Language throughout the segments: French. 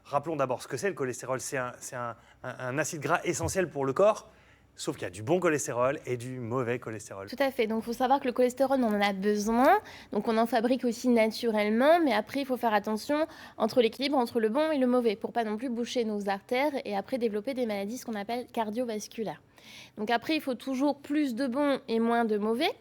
rappelons d'abord ce que c'est le cholestérol. C'est un acide gras essentiel pour le corps, sauf qu'il y a du bon cholestérol et du mauvais cholestérol. Tout à fait. Donc, il faut savoir que le cholestérol, on en a besoin. Donc, on en fabrique aussi naturellement. Mais après, il faut faire attention entre l'équilibre entre le bon et le mauvais pour pas non plus boucher nos artères et après développer des maladies, ce qu'on appelle cardiovasculaires. Donc, après, il faut toujours plus de bon et moins de mauvais.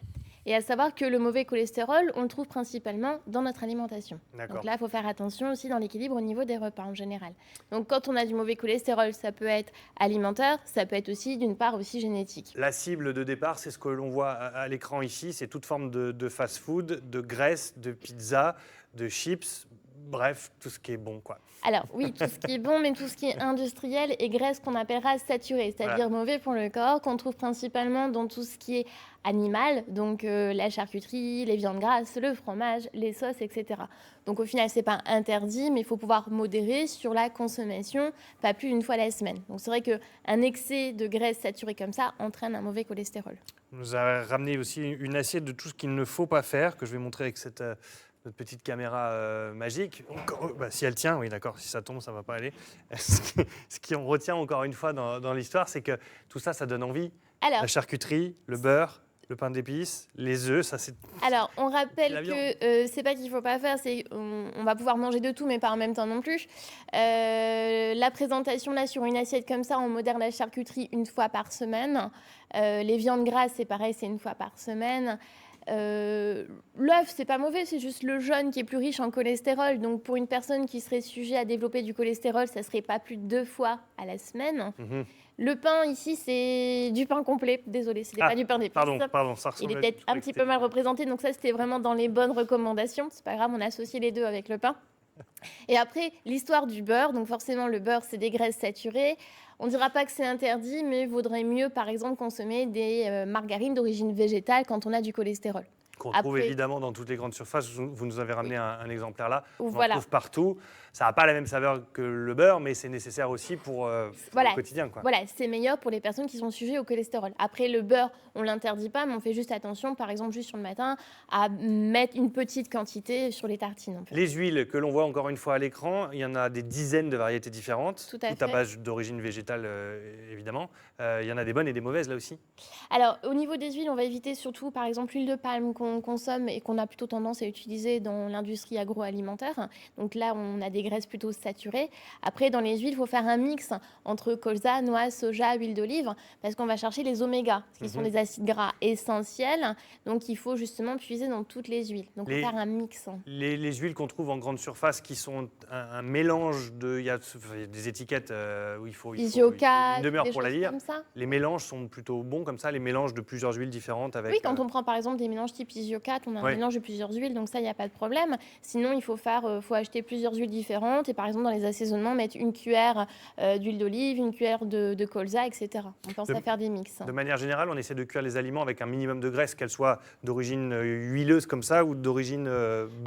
Et à savoir que le mauvais cholestérol, on le trouve principalement dans notre alimentation. Donc là, il faut faire attention aussi dans l'équilibre au niveau des repas en général. Donc quand on a du mauvais cholestérol, ça peut être alimentaire, ça peut être aussi d'une part aussi génétique. La cible de départ, c'est ce que l'on voit à l'écran ici, c'est toute forme de fast-food, de graisse, de pizza, de chips, bref, tout ce qui est bon, quoi. Alors oui, tout ce qui est bon, mais tout ce qui est industriel et graisse qu'on appellera saturée, c'est-à-dire mauvais pour le corps, qu'on trouve principalement dans tout ce qui est animal, donc la charcuterie, les viandes grasses, le fromage, les sauces, etc. Donc au final, c'est pas interdit, mais il faut pouvoir modérer sur la consommation, pas plus d'une fois la semaine. Donc c'est vrai qu'un excès de graisse saturée comme ça entraîne un mauvais cholestérol. On nous a ramené aussi une assiette de tout ce qu'il ne faut pas faire, que je vais montrer avec cette... notre petite caméra magique. Si elle tient, oui d'accord, si ça tombe, ça ne va pas aller. Ce qui on retient encore une fois dans l'histoire, c'est que tout ça, ça donne envie. Alors, la charcuterie, le beurre, le pain d'épices, les œufs, ça c'est... Alors, on rappelle que c'est pas qu'il faut pas faire, c'est on va pouvoir manger de tout, mais pas en même temps non plus. La présentation là sur une assiette comme ça, on modère la charcuterie une fois par semaine. Les viandes grasses, c'est pareil, c'est une fois par semaine. L'œuf, c'est pas mauvais, c'est juste le jaune qui est plus riche en cholestérol. Donc, pour une personne qui serait sujet à développer du cholestérol, ça serait pas plus de 2 fois à la semaine. Le pain, ici, c'est du pain complet. Désolée, ce n'est pas du pain d'épices. Pardon, ça ressemble. Il est peut-être un petit peu mal représenté. Donc ça, c'était vraiment dans les bonnes recommandations. C'est pas grave, on a associé les deux avec le pain. Et après, l'histoire du beurre. Donc forcément, le beurre, c'est des graisses saturées. On ne dira pas que c'est interdit, mais il vaudrait mieux, par exemple, consommer des margarines d'origine végétale quand on a du cholestérol. Qu'on trouve évidemment dans toutes les grandes surfaces. Vous nous avez ramené un exemplaire là. On en trouve partout. Ça n'a pas la même saveur que le beurre, mais c'est nécessaire aussi pour le quotidien, quoi. Voilà, c'est meilleur pour les personnes qui sont sujets au cholestérol. Après, le beurre, on ne l'interdit pas, mais on fait juste attention, par exemple, juste sur le matin, à mettre une petite quantité sur les tartines. Les huiles que l'on voit encore une fois à l'écran, il y en a des dizaines de variétés différentes. Tout à base d'origine végétale, évidemment. Il y en a des bonnes et des mauvaises, là aussi. Alors, au niveau des huiles, on va éviter surtout, par exemple, l'huile de palme qu'on consomme et qu'on a plutôt tendance à utiliser dans l'industrie agroalimentaire. Donc là, on a des graisses plutôt saturées. Après, dans les huiles, il faut faire un mix entre colza, noix, soja, huile d'olive, parce qu'on va chercher les omégas, qui sont des acides gras essentiels. Donc, il faut justement puiser dans toutes les huiles. Donc, il faut faire un mix. Les huiles qu'on trouve en grande surface, qui sont un mélange de... Il y a des étiquettes où il faut une demi-heure pour la lire. Les mélanges sont plutôt bons comme ça, les mélanges de plusieurs huiles différentes avec... Oui, quand on prend par exemple des mélanges type Isiocat, on a un mélange de plusieurs huiles, donc ça, il n'y a pas de problème. Sinon, il faut acheter plusieurs huiles différentes et par exemple dans les assaisonnements, mettre une cuillère d'huile d'olive, une cuillère de colza, etc. On pense à faire des mix. De manière générale, on essaie de cuire les aliments avec un minimum de graisse, qu'elle soit d'origine huileuse comme ça ou d'origine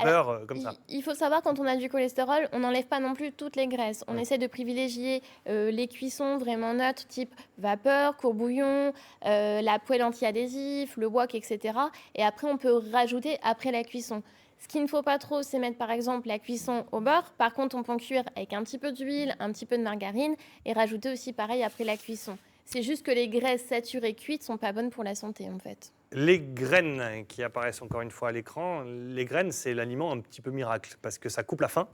beurre comme ça. Il faut savoir, quand on a du cholestérol, on n'enlève pas non plus toutes les graisses. On essaie de privilégier les cuissons vraiment neutres, type vapeur, courbouillon, la poêle anti-adhésif, le wok, etc. Et après, on peut rajouter après la cuisson. Ce qu'il ne faut pas trop, c'est mettre par exemple la cuisson au beurre. Par contre, on peut cuire avec un petit peu d'huile, un petit peu de margarine et rajouter aussi pareil après la cuisson. C'est juste que les graisses saturées cuites sont pas bonnes pour la santé en fait. Les graines qui apparaissent encore une fois à l'écran, les graines, c'est l'aliment un petit peu miracle parce que ça coupe la faim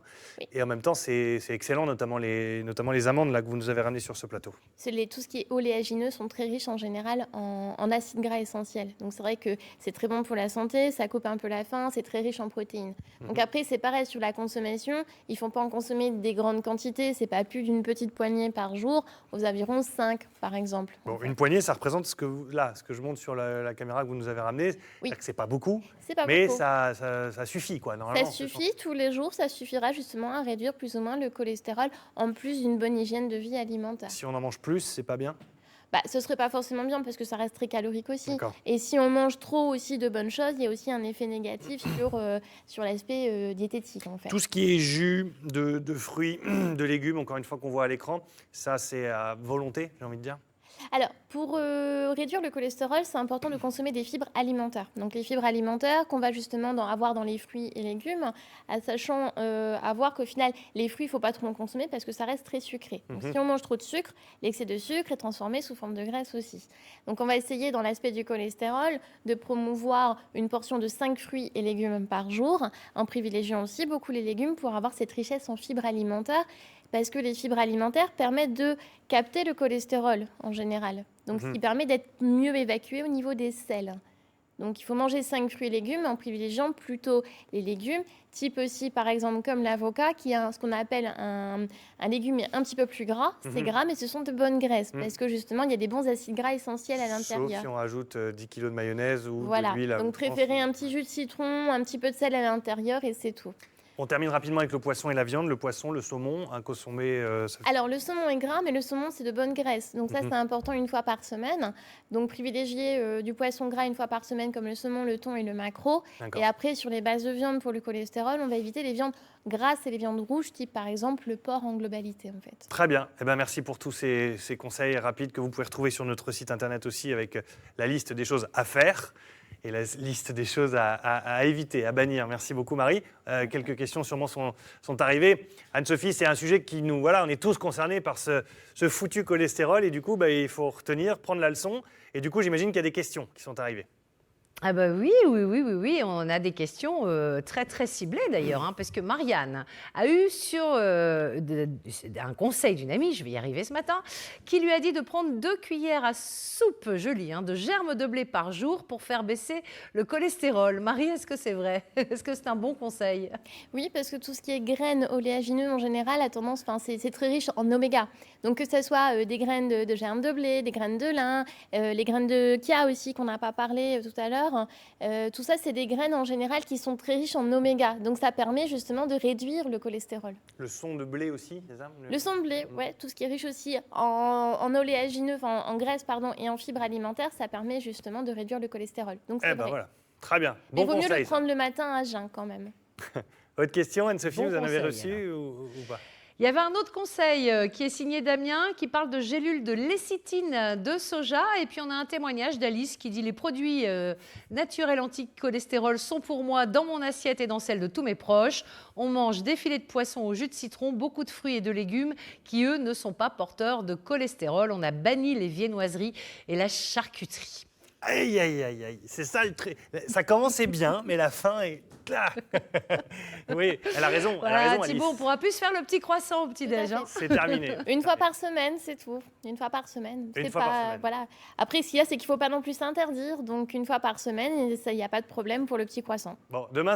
et en même temps, c'est excellent, notamment les amandes là, que vous nous avez ramenées sur ce plateau. Tout ce qui est oléagineux sont très riches en général en acides gras essentiels. Donc c'est vrai que c'est très bon pour la santé, ça coupe un peu la faim, c'est très riche en protéines. Donc après, c'est pareil sur la consommation, il ne faut pas en consommer des grandes quantités, c'est pas plus d'une petite poignée par jour, aux environs 5 par exemple. Bon, une poignée, ça représente ce que je montre sur la caméra que vous nous avez ramené, c'est-à-dire que c'est pas beaucoup, mais ça suffit quoi, normalement. Ça suffit tous les jours, ça suffira justement à réduire plus ou moins le cholestérol, en plus d'une bonne hygiène de vie alimentaire. Si on en mange plus, c'est pas bien? Ce serait pas forcément bien parce que ça reste très calorique aussi. Et si on mange trop aussi de bonnes choses, il y a aussi un effet négatif sur l'aspect diététique en fait. Tout ce qui est jus de fruits, de légumes, encore une fois qu'on voit à l'écran, ça c'est à volonté, j'ai envie de dire. Alors, pour réduire le cholestérol, c'est important de consommer des fibres alimentaires. Donc, les fibres alimentaires qu'on va justement avoir dans les fruits et légumes, sachant avoir qu'au final, les fruits, il ne faut pas trop en consommer parce que ça reste très sucré. Donc, si on mange trop de sucre, l'excès de sucre est transformé sous forme de graisse aussi. Donc, on va essayer, dans l'aspect du cholestérol, de promouvoir une portion de 5 fruits et légumes par jour, en privilégiant aussi beaucoup les légumes pour avoir cette richesse en fibres alimentaires, parce que les fibres alimentaires permettent de capter le cholestérol en général. Donc, ce qui permet d'être mieux évacué au niveau des selles. Donc, il faut manger 5 fruits et légumes en privilégiant plutôt les légumes, type aussi, par exemple, comme l'avocat, qui a ce qu'on appelle un légume un petit peu plus gras. C'est gras, mais ce sont de bonnes graisses, parce que justement, il y a des bons acides gras essentiels à l'intérieur. Sauf si on rajoute 10 kg de mayonnaise ou voilà. de l'huile. Donc, préférez un petit jus de citron, un petit peu de sel à l'intérieur, et c'est tout. On termine rapidement avec le poisson et la viande. Le poisson, le saumon, un consommé. Alors, le saumon est gras, mais le saumon, c'est de bonne graisse. Donc ça, c'est important une fois par semaine. Donc, privilégier du poisson gras une fois par semaine, comme le saumon, le thon et le maquereau. Et après, sur les bases de viande pour le cholestérol, on va éviter les viandes grasses et les viandes rouges, type par exemple le porc en globalité, en fait. Très bien. Eh ben, merci pour tous ces conseils rapides que vous pouvez retrouver sur notre site internet aussi, avec la liste des choses à faire et la liste des choses à éviter, à bannir. Merci beaucoup, Marie. Quelques questions sûrement sont arrivées. Anne-Sophie, c'est un sujet qui nous... Voilà, on est tous concernés par ce foutu cholestérol et du coup, il faut retenir, prendre la leçon. Et du coup, j'imagine qu'il y a des questions qui sont arrivées. Ah bah oui, on a des questions très très ciblées d'ailleurs, parce que Marianne a eu un conseil d'une amie, je vais y arriver ce matin, qui lui a dit de prendre 2 cuillères à soupe, jolie, de germes de blé par jour pour faire baisser le cholestérol. Marie, est-ce que c'est vrai? Est-ce que c'est un bon conseil? Oui, parce que tout ce qui est graines oléagineux en général a tendance, c'est très riche en oméga. Donc que ce soit des graines de germes de blé, des graines de lin, les graines de chia aussi qu'on n'a pas parlé tout à l'heure. Tout ça, c'est des graines en général qui sont très riches en oméga. Donc, ça permet justement de réduire le cholestérol. Le son de blé aussi, c'est ça? Le son de blé, ouais, tout ce qui est riche aussi en oléagineux, en graisse, pardon, et en fibres alimentaires, ça permet justement de réduire le cholestérol. Donc, c'est vrai. Voilà. Très bien. Mais Bon il vaut mieux conseil, le prendre le matin à jeun quand même. Votre question, Anne-Sophie, Bon vous en avez conseil, reçu ou pas? Il y avait un autre conseil qui est signé Damien, qui parle de gélules de lécithine de soja. Et puis, on a un témoignage d'Alice qui dit « Les produits naturels anti-cholestérol sont pour moi dans mon assiette et dans celle de tous mes proches. On mange des filets de poisson au jus de citron, beaucoup de fruits et de légumes qui, eux, ne sont pas porteurs de cholestérol. On a banni les viennoiseries et la charcuterie. » Aïe, aïe, aïe, aïe. C'est ça le truc. Ça commençait bien, mais la fin est là. Oui, elle a raison. Voilà, elle a raison, Thibaut, Alice. on pourra plus se faire le petit croissant au petit-déj. C'est terminé. Une fois par semaine, c'est tout. Une fois par semaine. Une fois par semaine. Voilà. Après, ce qu'il y a, c'est qu'il ne faut pas non plus s'interdire. Donc, une fois par semaine, il n'y a pas de problème pour le petit croissant. Bon, demain,